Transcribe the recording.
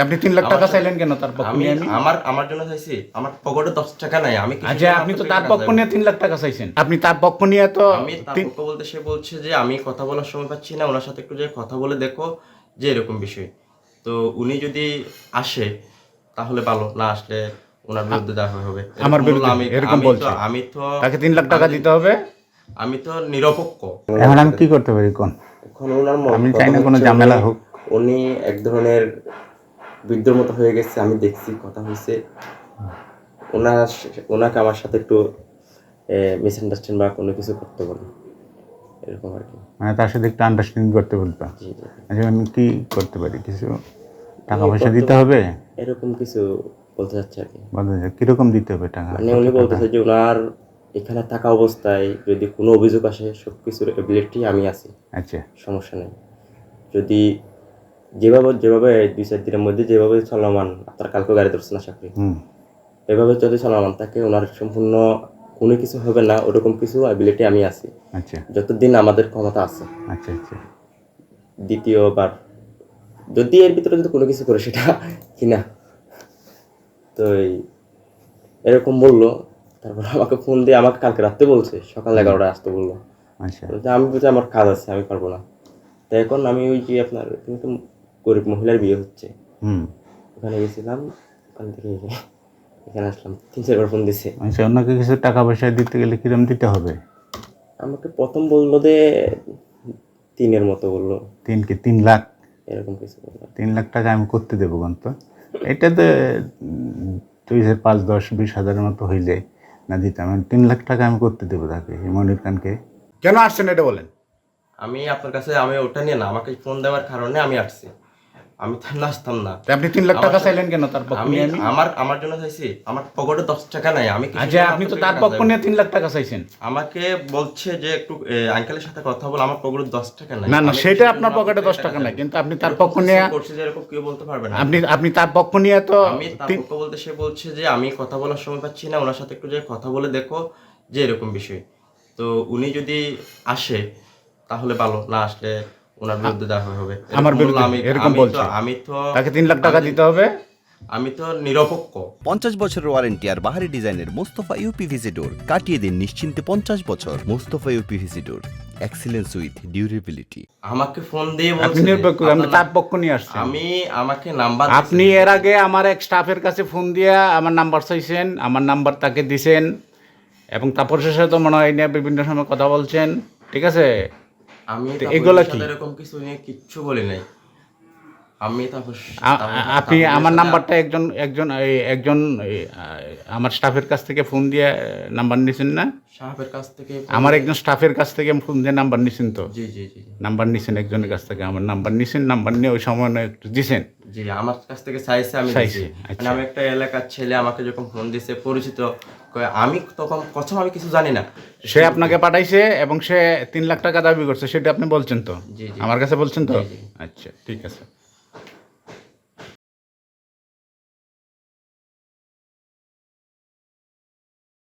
আপনি 3 লাখ টাকা চাইলেন কেন তার পক্ষ নিয়ে? আমার জন্য চাইছি, আমার পকেটে 10 টাকা নাই। আমি আচ্ছা, আপনি তো তার পক্ষ নিয়ে 3 লাখ টাকা চাইছেন। আপনি তার পক্ষ নিয়ে তো আমি তার পক্ষ বলতে সে বলছে যে আমি কথা বলার সময় পাচ্ছি না, ওনার সাথে একটু যে কথা বলে দেখো, যে এরকম বিষয়। তো উনি যদি আসে তাহলে ভালো, না আসলে ওনার বিরুদ্ধে দেখা হবে। আমার বিরুদ্ধে এরকম বলছে, আমি তো তাকে 3 লাখ টাকা দিতে হবে। আমি তো নিরপেক্ষ। এখন আমি কি করতে পারি কোন? এখন ওনার আমি চাই না কোনো ঝামেলা হোক। উনি এক ধরনের বৃদ্ধর মতো হয়ে গেছে, আমি দেখছি, কথা হয়েছে। ওনাকে আমার সাথে একটু মিসআন্ডারস্ট্যান্ড বা কোনো কিছু করতে বলেন, এরকম আর কি। মানে তার সাথে একটু আন্ডারস্ট্যান্ডিং করতে বলতো। জি জি। আচ্ছা, আমি কি করতে পারি? কিছু টাকা পয়সা দিতে হবে? এরকম কিছু বলতে চাচ্ছে আর কি। বলতে কিরকম দিতে হবে টাকা? মানে উনি বলতেছে যে ওনার এখানে থাকা অবস্থায় যদি কোনো অভিযোগ আসে, সব কিছুর এবিলিটি আমি আছি। আচ্ছা, সমস্যা নেই। যদি যেভাবে 2-4 দিনের মধ্যে যেভাবে চলমান, আপনার কালকে গাড়ি ধরছেন আশা করি, এভাবে যদি চলমান থাকে, ওনার সম্পূর্ণ কোনো কিছু হবে না, ওরকম কিছু অ্যাবিলিটি আমি আছি। আচ্ছা যতদিন আমাদের ক্ষমতা আছে। আচ্ছা আচ্ছা। দ্বিতীয়বার যদি এর ভিতরে যদি কোনো কিছু করে সেটা কিনা, তো এরকম বললো। তারপর আমাকে ফোন দিয়ে আমাকে কালকে রাত্রে বলছে, সকাল 11টায় আসতে বললো। আচ্ছা, আমি বলছি আমার কাজ আছে, আমি পারবো না। তো এখন আমি ওই যে আপনার কিন্তু গরিব মহিলার বিয়ে হচ্ছে, ওখানে গেছিলাম, ওখান থেকে এখানে আসলাম। 3-4 বার ফোন দিছে। আচ্ছা, ওনাকে কিছু টাকা পয়সা দিতে গেলে কিরম দিতে হবে? আমাকে প্রথম বললো যে 3-এর মতো বললো। 3 লাখ? এরকম কিছু বললো। 3 লাখ টাকা আমি করতে দেবো কন্ত? এটাতে 5, 10, 20 হাজারের মতো হয়ে যায় না দিতাম। 3 লাখ টাকা আমি করতে দেবো তাকে, মনির খানকে। কেন আসছেন এটা বলেন? আমি আপনার কাছে ওটা নিয়ে না, আমাকে ফোন দেওয়ার কারণে আমি আসছি। আমি তো আসতাম না। আপনি 3 লাখ টাকা চাইলেন কেন তার পক্ষ নিয়ে? আমার জন্য চাইছি, আমার পকেটে 10 টাকা নাই। আমি আচ্ছা, আপনি তো তার পক্ষ নিয়ে 3 লাখ টাকা চাইছেন। আমাকে বলছে যে একটু আঙ্কেলের সাথে কথা বল, আমার পকেটে 10 টাকা নাই। না না, সেটা আপনার পকেটে 10 টাকা নাই, কিন্তু আপনি তার পক্ষ নিয়ে করছে যে এরকম কেউ বলতে পারবে না। আপনি তার পক্ষ নিয়ে তো আমি তার পক্ষ বলতে সে বলছে যে আমি কথা বলার সময় পাচ্ছি না, ওনার সাথে একটু যে কথা বলে দেখো, যে এরকম বিষয়। তো উনি যদি আসে তাহলে ভালো, না আসলে ওনার বিরুদ্ধে দেখা হবে। আমার বিরুদ্ধে এরকম বলছে, আমি তো তাকে 3 লাখ টাকা দিতে হবে। আমি তো নিরপেক্ষ। 50 বছরের ওয়ারেন্টি আর বাহারি ডিজাইনের মুস্তফা ইউপিভিসি ডোর, কাটিয়ে দিন নিশ্চিন্তে 50 বছর। Mustafa uPVC door, excellence with durability. আমাকে ফোন দিয়ে বলছে আপনি নিরপেক্ষ, আমি তার পক্ষ নিয়ে আসছি। আমাকে নাম্বার আপনি এর আগে আমার এক স্টাফের কাছে ফোন দিয়া আমার নাম্বার চাইছেন, আমার নাম্বার তাকে দিছেন, এবং তারপর শেষে তো মনে হয় নিয়ে বিভিন্ন সময় কথা বলছেন, ঠিক আছে? আমি এগুলো কি এরকম কিছু নিয়ে কিচ্ছু বলি নাই। আমি আপনি আমার নাম্বারটা একজন আমার স্টাফের কাছ থেকে ফোন দিয়ে নাম্বার নিছেন না? সাহেবের কাছ থেকে আমার একজন স্টাফের কাছ থেকে ফোন দিয়ে নাম্বার নিছেন তো? জি জি জি নাম্বার নিছেন একজনের কাছ থেকে, আমার নাম্বার নিছেন, নাম্বার নিয়ে ওই সময় একটু দিছেন। জি, আমার কাছ থেকে চাইছে, আমি দিয়েছি। মানে আমি একটা এলাকার ছেলে, আমাকে যখন ফোন দিছে পরিচিত, আমি তখন প্রথম আমি কিছু জানি না। সে আপনাকে পাঠাইছে এবং সে 3 লাখ টাকা দাবি করছে, সেটা আপনি বলছেন তো? জি জি আমার কাছে বলছেন তো? জি। আচ্ছা, ঠিক আছে।